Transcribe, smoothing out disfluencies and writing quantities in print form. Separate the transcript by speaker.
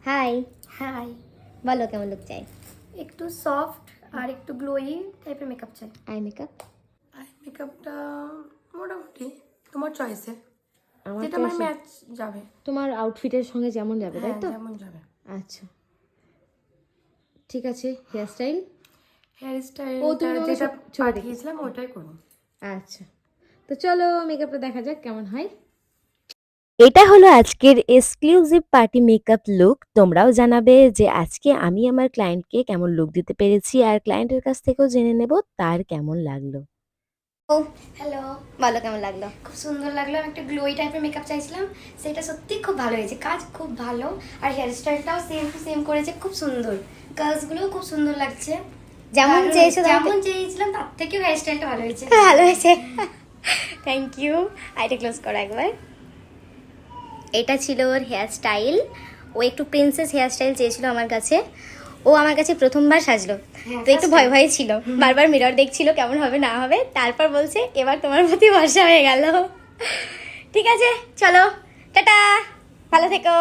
Speaker 1: High,
Speaker 2: high.
Speaker 1: বলো কেমন look চাই?
Speaker 2: একটু সফট আর একটু গ্লোয়ি টাইপের মেকআপ চাই।
Speaker 1: Eye makeup?
Speaker 2: আই মেকআপটা মোটামুটি তোমার চয়েসে,
Speaker 1: আমার
Speaker 2: যেটা
Speaker 1: তো
Speaker 2: আমার ম্যাচ যাবে।
Speaker 1: তোমার আউটফিটের সঙ্গে যেমন যাবে, তাই
Speaker 2: হ্যাঁ,
Speaker 1: তো?
Speaker 2: যেমন যাবে।
Speaker 1: আচ্ছা, ঠিক আছে। Hair style?
Speaker 2: হেয়ার
Speaker 1: ও,
Speaker 2: স্টাইলটা
Speaker 1: তুমি আমাকে
Speaker 2: যেটা
Speaker 1: ছবি
Speaker 2: পাঠিয়েছিলাম ওটাই করুন।
Speaker 1: আচ্ছা, তো চলো মেকআপটা দেখা যাক কেমন হয়।
Speaker 3: এটা হলো আজকের এক্সক্লুসিভ পার্টি মেকআপ লুক। তোমরাও জানাবে যে আজকে আমি আমার ক্লায়েন্টকে কেমন লুক দিতে পেরেছি আর ক্লায়েন্টের কাছ থেকেও জেনে নেব তার কেমন লাগলো।
Speaker 1: ও,
Speaker 2: হ্যালো,
Speaker 1: বলো কেমন লাগলো?
Speaker 2: খুব সুন্দর লাগলো। আমি একটা গ্লোয়ি টাইপের মেকআপ চাইছিলাম, সেটা সত্যি খুব ভালো হয়েছে, কাজ খুব ভালো। আর হেয়ার স্টাইলটাও সেম টু সেম করেছে, খুব সুন্দর। কার্লসগুলোও খুব সুন্দর লাগছে,
Speaker 1: যেমন
Speaker 2: ভালো
Speaker 1: চেয়েছো
Speaker 2: হয়েছে, যেমন চেয়েছিলাম তার থেকেও হেয়ার স্টাইলটা ভালো হয়েছে।
Speaker 1: ভালো হয়েছে। Thank you. আইটা ক্লোজ করো একবার। এটা ছিল ওর হেয়ার স্টাইল। ও একটু প্রিন্সেস হেয়ার স্টাইল চেয়েছিল আমার কাছে। ও আমার কাছে প্রথমবার সাজলো,
Speaker 2: হ্যাঁ,
Speaker 1: তো একটু
Speaker 2: first
Speaker 1: ভয়
Speaker 2: time।
Speaker 1: ভয় ছিল, বারবার মিরর দেখছিল কেমন হবে না হবে, তারপর বলছে এবার তোমার প্রতি ভরসা হয়ে গেল। ঠিক আছে, চলো, টাটা, ভালো থেকো।